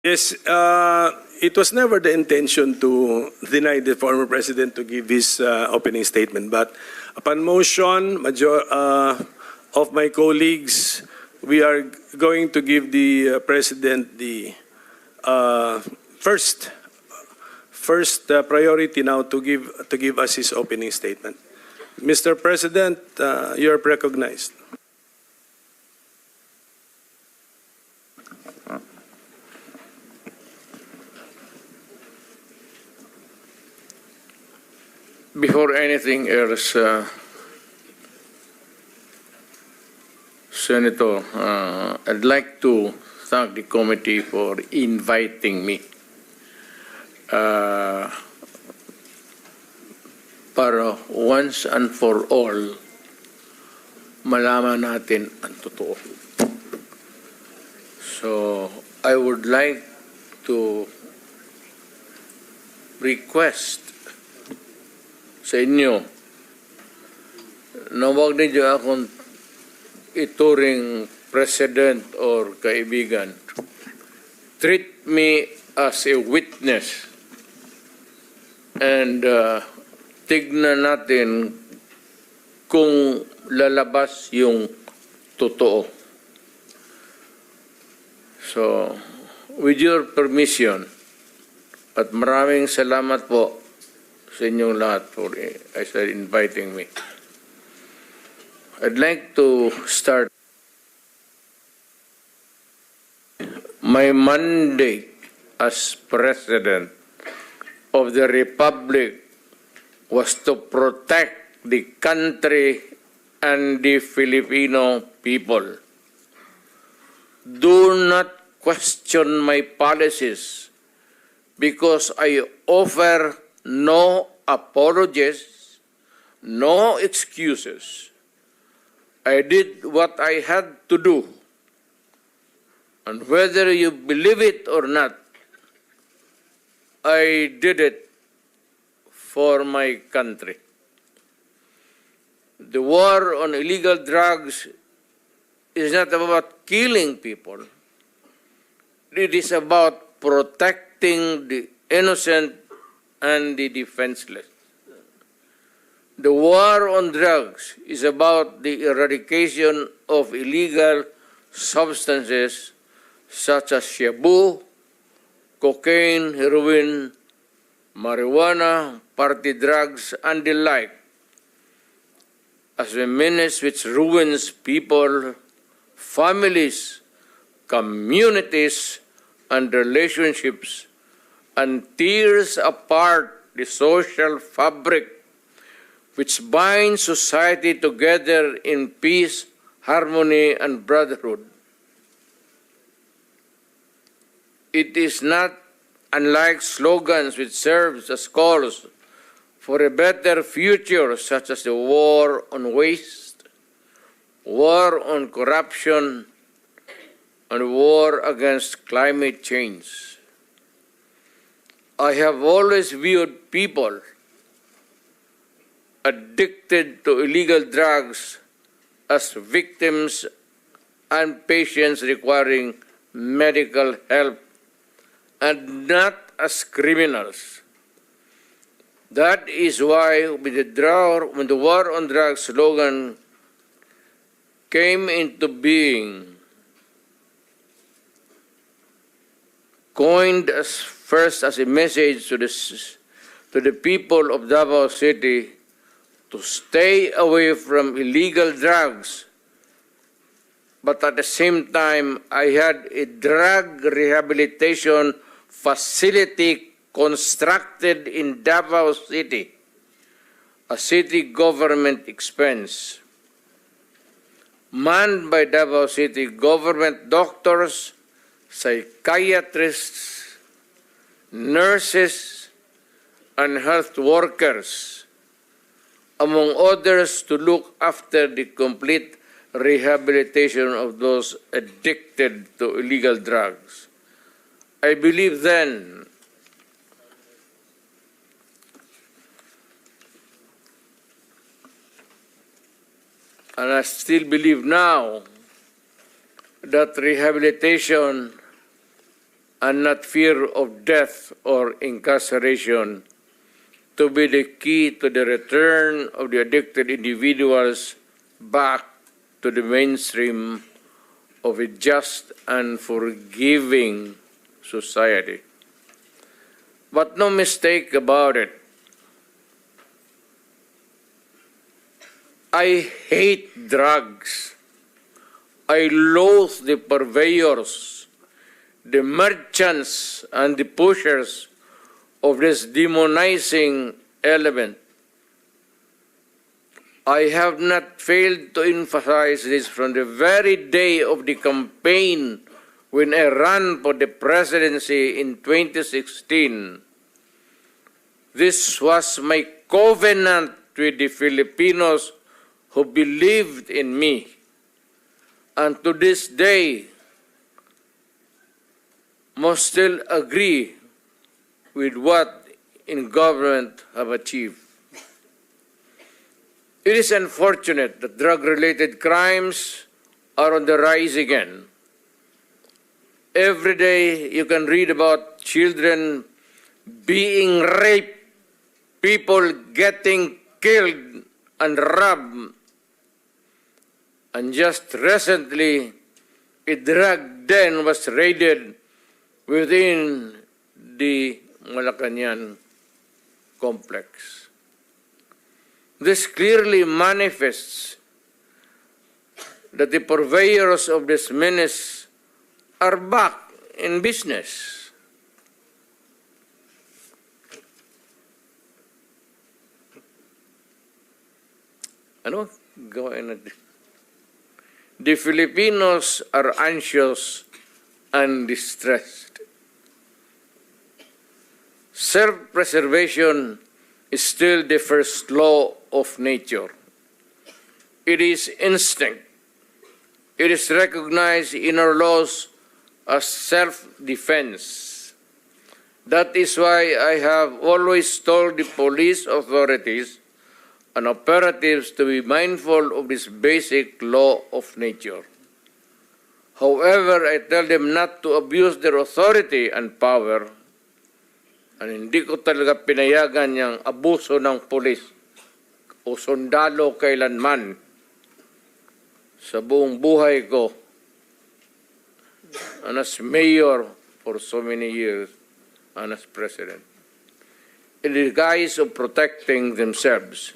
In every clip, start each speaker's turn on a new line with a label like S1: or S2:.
S1: Yes, it was never the intention to deny the former president to give his opening statement. But upon motion of my colleagues, we are going to give the president the first priority now to give us his opening statement. Mr. President, you are recognized.
S2: Before anything else, Senator, I'd like to thank the committee for inviting me para once and for all malaman natin ang totoo. So, I would like to request sa inyo na huwag ninyo akong ituring president or kaibigan. Treat me as a witness and tignan natin kung lalabas yung totoo. So, with your permission, at maraming salamat po sa inyong lahat for inviting me. I'd like to start. My mandate as President of the Republic was to protect the country and the Filipino people. Do not question my policies because I offer no apologies, no excuses. I did what I had to do. And whether you believe it or not, I did it for my country. The war on illegal drugs is not about killing people. It is about protecting the innocent and the defenseless. The war on drugs is about the eradication of illegal substances such as shabu, cocaine, heroin, marijuana, party drugs, and the like, as a menace which ruins people, families, communities, and relationships, and tears apart the social fabric which binds society together in peace, harmony, and brotherhood. It is not unlike slogans which serve as calls for a better future, such as the war on waste, war on corruption, and war against climate change. I have always viewed people addicted to illegal drugs as victims and patients requiring medical help and not as criminals. That is why when the war on drugs slogan came into being, coined first as a message to the people of Davao City to stay away from illegal drugs, but at the same time, I had a drug rehabilitation facility constructed in Davao City, a city government expense, manned by Davao City government doctors, psychiatrists, nurses, and health workers, among others, to look after the complete rehabilitation of those addicted to illegal drugs. I believe then and I still believe now that rehabilitation and not fear of death or incarceration to be the key to the return of the addicted individuals back to the mainstream of a just and forgiving society. But no mistake about it, I hate drugs. I loathe the purveyors, the merchants, and the pushers of this demonizing element. I have not failed to emphasize this from the very day of the campaign when I ran for the presidency in 2016. This was my covenant with the Filipinos who believed in me. And to this day, must still agree with what in government have achieved. It is unfortunate that drug-related crimes are on the rise again. Every day you can read about children being raped, people getting killed and robbed. And just recently, a drug den was raided within the Malacanang complex. This clearly manifests that the purveyors of this menace are back in business. Ano? Gawain natin. The Filipinos are anxious and distressed. Self-preservation is still the first law of nature. It is instinct. It is recognized in our laws as self-defense. That is why I have always told the police authorities and operatives to be mindful of this basic law of nature. However, I tell them not to abuse their authority and power, and hindi ko talaga pinayagan yung abuso ng pulis o sundalo kailanman sa buong buhay ko and as mayor for so many years and as president. In the guise of protecting themselves.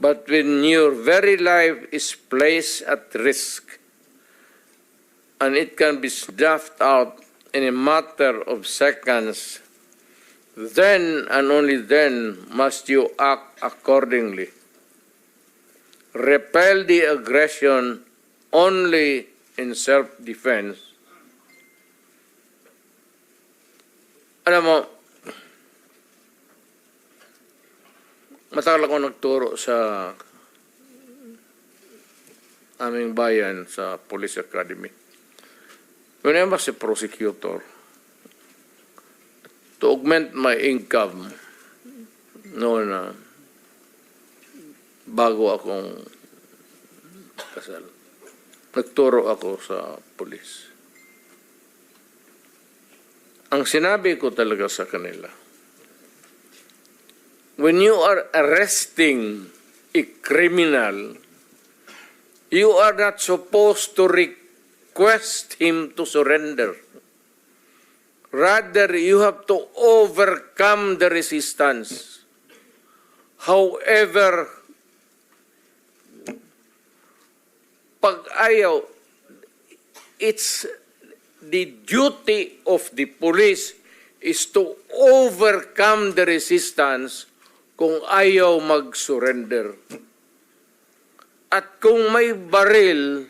S2: But when your very life is placed at risk and it can be snuffed out in a matter of seconds, then and only then must you act accordingly. Repel the aggression only in self-defense. Alam mo, matagal ako nagturo sa aming bayan sa Police Academy. When I was a prosecutor, to augment my income noon na bago akong kasal, nagturo ako sa police. Ang sinabi ko talaga sa kanila, when you are arresting a criminal, you are not supposed to request him to surrender. Rather, you have to overcome the resistance. However, pag ayaw, it's the duty of the police is to overcome the resistance kung ayaw mag-surrender. At kung may baril,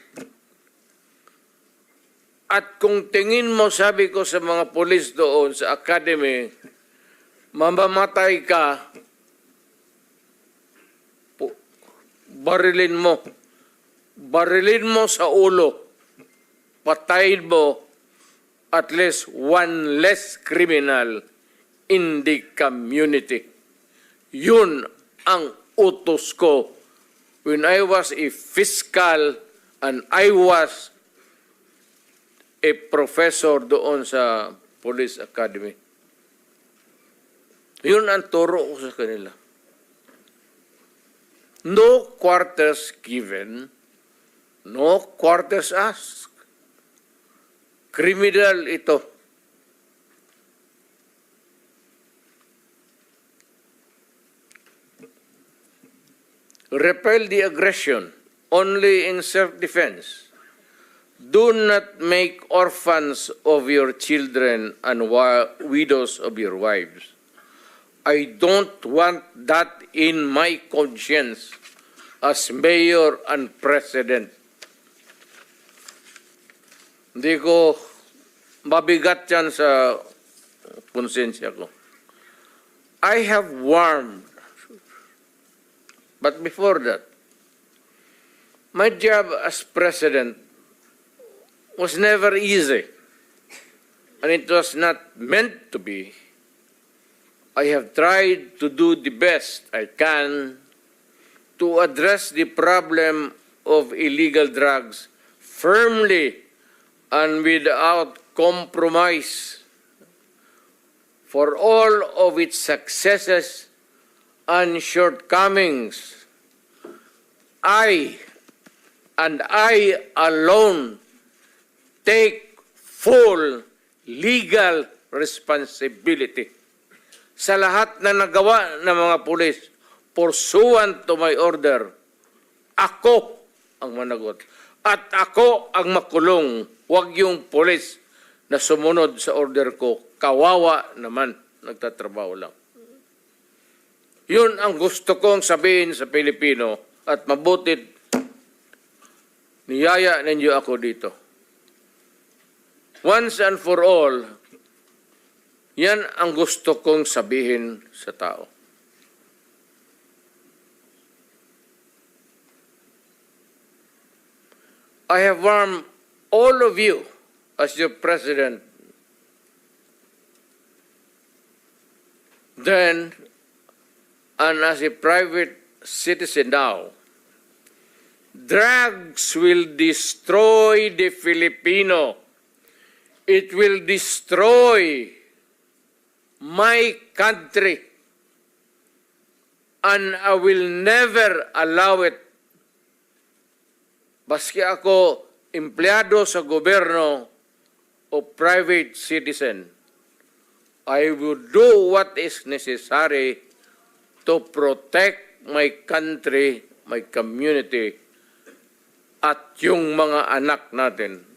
S2: at kung tingin mo, sabi ko sa mga pulis doon sa academy, mamamatay ka, barilin mo. Barilin mo sa ulo. Patayin mo at least one less criminal in the community. Yun ang utos ko when I was a fiscal and I was a professor doon sa Police Academy. Yun ang turo ko sa kanila. No quarters given, no quarters asked. Criminal ito. Repel the aggression only in self-defense. Do not make orphans of your children and widows of your wives. I don't want that in my conscience as mayor and president. Hindi ko mabigat yan sa konsensya ko. I have warned. But before that, my job as president was never easy. And it was not meant to be. I have tried to do the best I can to address the problem of illegal drugs firmly and without compromise. For all of its successes and shortcomings, I alone take full legal responsibility sa lahat na nagawa ng mga pulis pursuant to my order. Ako ang managot. At ako ang makulong. Huwag yung pulis na sumunod sa order ko. Kawawa naman. Nagtatrabaho lang. Yun ang gusto kong sabihin sa Pilipino at mabutit niyaya ninyo ako dito. Once and for all, yan ang gusto kong sabihin sa tao. I have warned all of you as your president then and as a private citizen now. Drugs will destroy the Filipino. It will destroy my country, and I will never allow it. Baski ako empleyado sa gobyerno o private citizen, I will do what is necessary to protect my country, my community, at yung mga anak natin.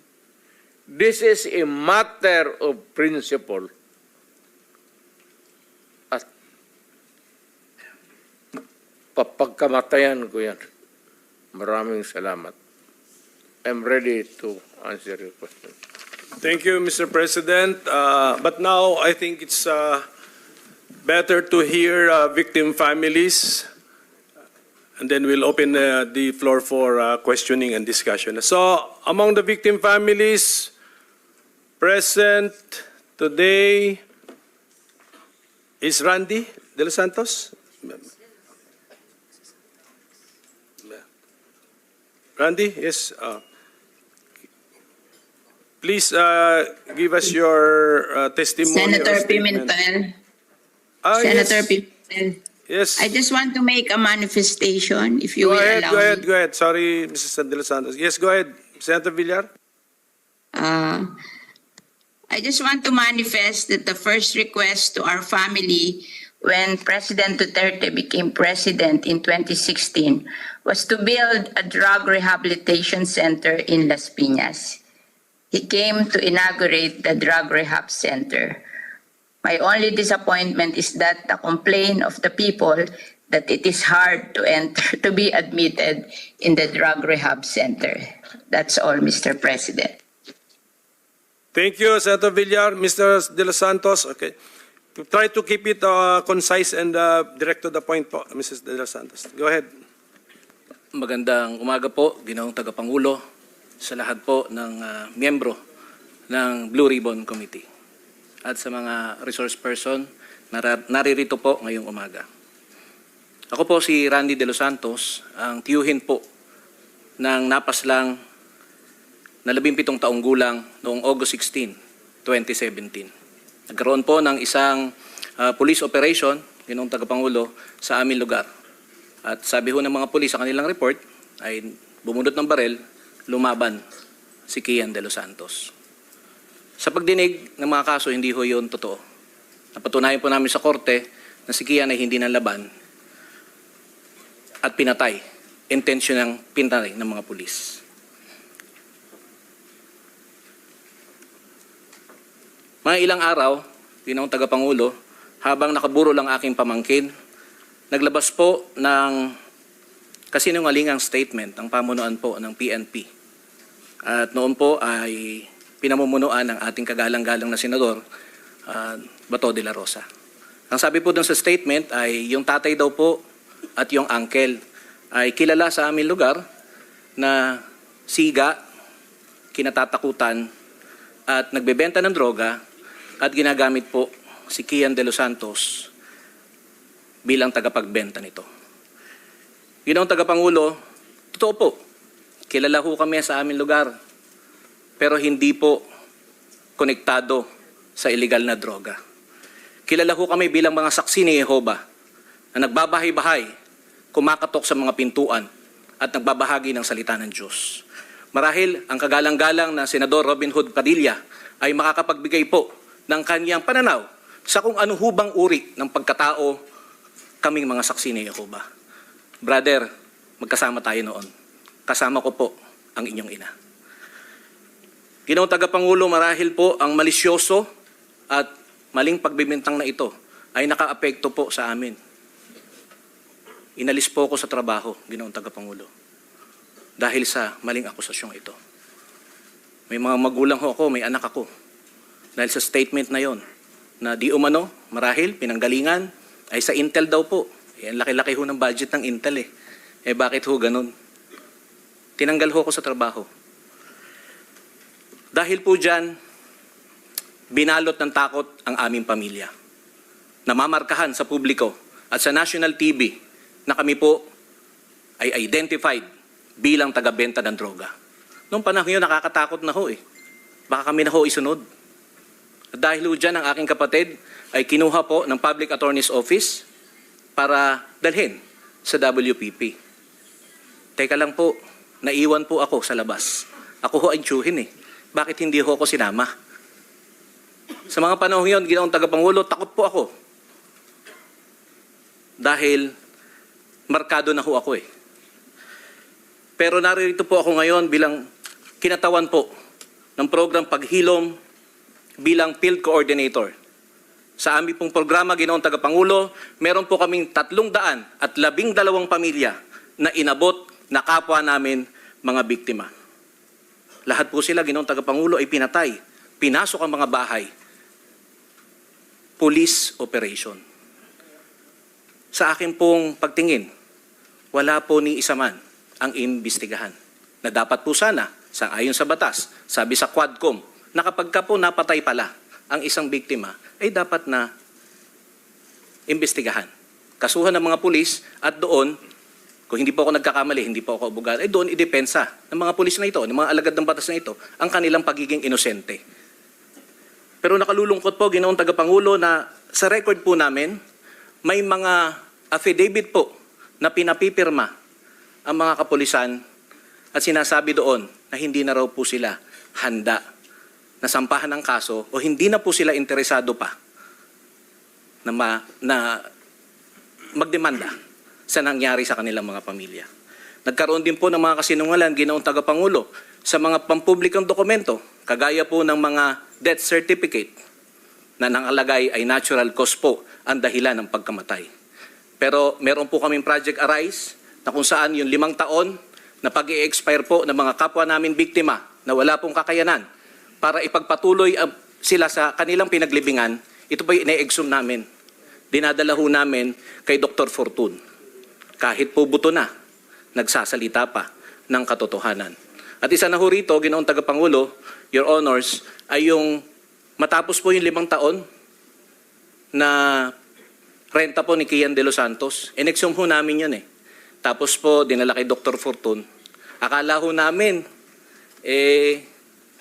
S2: This is a matter of principle. Papagkamatayan ko yan. Maraming salamat. I'm ready to answer your question.
S1: Thank you, Mr. President. But now I think it's better to hear victim families, and then we'll open the floor for questioning and discussion. So, among the victim families present today is Randy De Los Santos. Randy, yes. Please give us your testimony.
S3: Senator Pimentel. Senator Pimentel.
S1: Yes.
S3: I just want to make a manifestation, if you will allow me.
S1: Go ahead. Sorry, Mrs. De Los Santos. Yes, go ahead. Senator Villar.
S3: I just want to manifest that the first request to our family when President Duterte became president in 2016 was to build a drug rehabilitation center in Las Piñas. He came to inaugurate the drug rehab center. My only disappointment is that the complaint of the people that it is hard to enter, to be admitted in the drug rehab center. That's all, Mr. President.
S1: Thank you, Senator Villar. Mr. De Los Santos, okay. Try to keep it concise and direct to the point po, Mrs. De Los Santos. Go ahead.
S4: Magandang umaga po, Ginoong Tagapangulo, sa lahat po ng miyembro ng Blue Ribbon Committee at sa mga resource person na naririto po ngayong umaga. Ako po si Randy De Los Santos, ang tiyuhin po ng napaslang na 17 taong gulang noong August 16, 2017. Nagkaroon po ng isang police operation, Ginoong Tagapangulo, sa aming lugar. At sabi ho ng mga pulis sa kanilang report ay bumunot ng barel, lumaban si Kian de los Santos. Sa pagdinig ng mga kaso, hindi ho yun totoo. Napatunayan po namin sa korte na si Kian ay hindi nanlaban at pinatay, intensyonang pinatay ng mga pulis. Mga ilang araw, Ginoong Tagapangulo, habang nakaburo lang aking pamangkin, naglabas po ng kasinungalingang statement ang pamunuan po ng PNP. At noon po ay pinamumunuan ng ating kagalang-galang na senador, Bato de la Rosa. Ang sabi po dun sa statement ay yung tatay daw po at yung uncle ay kilala sa aming lugar na siga, kinatatakutan at nagbebenta ng droga at ginagamit po si Kian de los Santos bilang tagapagbenta nito. Ginoong Tagapangulo, totoo po, kilala ho kami sa aming lugar, pero hindi po konektado sa illegal na droga. Kilala ho kami bilang mga saksi ni Jehovah na nagbabahay-bahay, kumakatok sa mga pintuan at nagbabahagi ng salita ng Diyos. Marahil ang kagalang-galang na Senador Robin Hood Padilla ay makakapagbigay po ng kanyang pananaw sa kung ano hubang uri ng pagkatao kaming mga saksi ni Jehovah. Brother, magkasama tayo noon. Kasama ko po ang inyong ina. Ginoong Tagapangulo, marahil po ang malisyoso at maling pagbibintang na ito ay nakaapekto po sa amin. Inalis po ako sa trabaho, Ginoong Tagapangulo, dahil sa maling akusasyong ito. May mga magulang ho ako, may anak ako. Dahil sa statement na yon, na di umano, marahil, pinanggalingan, ay sa Intel daw po. Ang laki-laki ho ng budget ng Intel eh. Bakit ho ganun? Tinanggal ho ako sa trabaho. Dahil po dyan, binalot ng takot ang aming pamilya. Namamarkahan sa publiko at sa national TV na kami po ay identified bilang taga-benta ng droga. Noong panahon yun, nakakatakot na ho eh. Baka kami na ho isunod. At dahil ho dyan, ang aking kapatid ay kinuha po ng Public Attorney's Office para dalhin sa WPP. Teka lang po, naiwan po ako sa labas. Ako ho ay tiyuhin eh. Bakit hindi ho ako sinama? Sa mga panahon yun, Ginoong Tagapangulo, takot po ako. Dahil markado na ho ako eh. Pero naririto po ako ngayon bilang kinatawan po ng program Paghilom bilang field coordinator. Sa aming pong programa, Ginoong Tagapangulo, meron po kaming 312 pamilya na inabot na kapwa namin mga biktima. Lahat po sila, Ginoong Tagapangulo, ay pinatay. Pinasok ang mga bahay. Police operation. Sa akin pong pagtingin, wala po ni isa man ang imbestigahan. Na dapat po sana, sang-ayon sa batas, sabi sa Quadcom, na kapag ka po napatay pala ang isang biktima, ay dapat na imbestigahan. Kasuhan ng mga pulis at doon, kung hindi po ako nagkakamali, hindi po ako abogado, ay doon idepensa ng mga pulis na ito, ng mga alagad ng batas na ito, ang kanilang pagiging inosente. Pero nakalulungkot po, Ginoong Tagapangulo, na sa record po namin, may mga affidavit po na pinapipirma ang mga kapulisan at sinasabi doon na hindi na raw po sila handa na sampahan ng kaso o hindi na po sila interesado pa na magdemanda sa nangyari sa kanilang mga pamilya. Nagkaroon din po ng mga kasinungalan, Ginoong Tagapangulo, sa mga pampublikong dokumento, kagaya po ng mga death certificate na nangalagay ay natural cause po ang dahilan ng pagkamatay. Pero meron po kaming Project Arise na kung saan yung 5 taon na pag-i-expire po ng mga kapwa namin biktima na wala pong kakayanan para ipagpatuloy sila sa kanilang pinaglibingan, ito po yung ine-exhume namin. Dinadala ho namin kay Dr. Fortun. Kahit po buto na, nagsasalita pa ng katotohanan. At isa na ho rito, Ginoong Tagapangulo, Your Honors, ay yung matapos po yung 5 taon na renta po ni Kian de los Santos, in-exhume ho namin yun eh. Tapos po, dinala kay Dr. Fortun. Akala ho namin,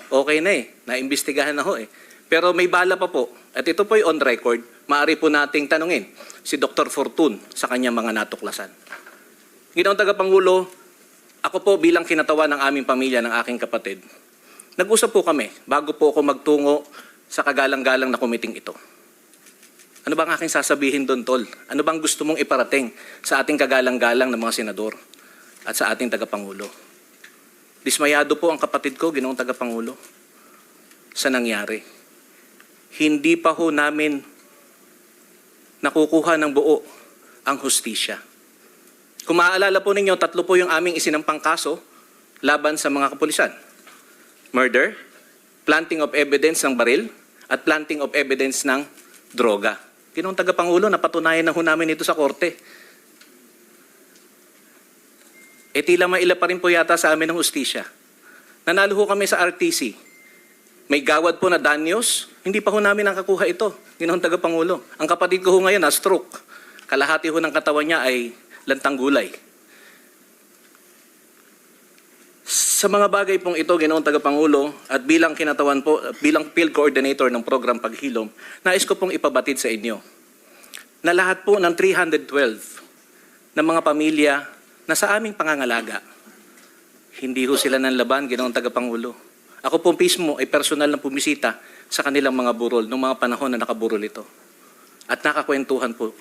S4: Okay na eh. Naimbestigahan na ho eh. Pero may bala pa po. At ito po on record. Maaari po nating tanungin si Dr. Fortun sa kanyang mga natuklasan. Ginoong Tagapangulo, ako po bilang kinatawan ng aming pamilya, ng aking kapatid, nag-usap po kami bago po ako magtungo sa kagalang-galang na komiting ito. Ano bang aking sasabihin doon, Tol? Ano bang gusto mong iparating sa ating kagalang-galang ng mga senador at sa ating tagapangulo? Dismayado po ang kapatid ko, Ginoong Tagapangulo, sa nangyari. Hindi pa ho namin nakukuha ng buo ang hustisya. Kung maaalala po ninyo, 3 po yung aming isinampang kaso laban sa mga kapulisan. Murder, planting of evidence ng baril, at planting of evidence ng droga. Ginoong Tagapangulo, napatunayan na ho namin ito sa korte. E tila maila pa rin po yata sa amin ng hustisya. Nanalo ho kami sa RTC. May gawad po na danyos, hindi pa ho namin nakakuha ito. Ginoong Tagapangulo. Ang kapatid ko ho ngayon na stroke. Kalahati ho ng katawan niya ay lantang gulay. Sa mga bagay pong ito, Ginoong Tagapangulo, at bilang kinatawan po, bilang field coordinator ng program Paghilom, nais ko pong ipabatid sa inyo na lahat po ng 312 na mga pamilya na sa aming pangangalaga, hindi ho sila nanlaban, Ginoong Tagapangulo. Ako po mismo ay personal na pumisita sa kanilang mga burol noong mga panahon na nakaburol ito. At nakakwentuhan po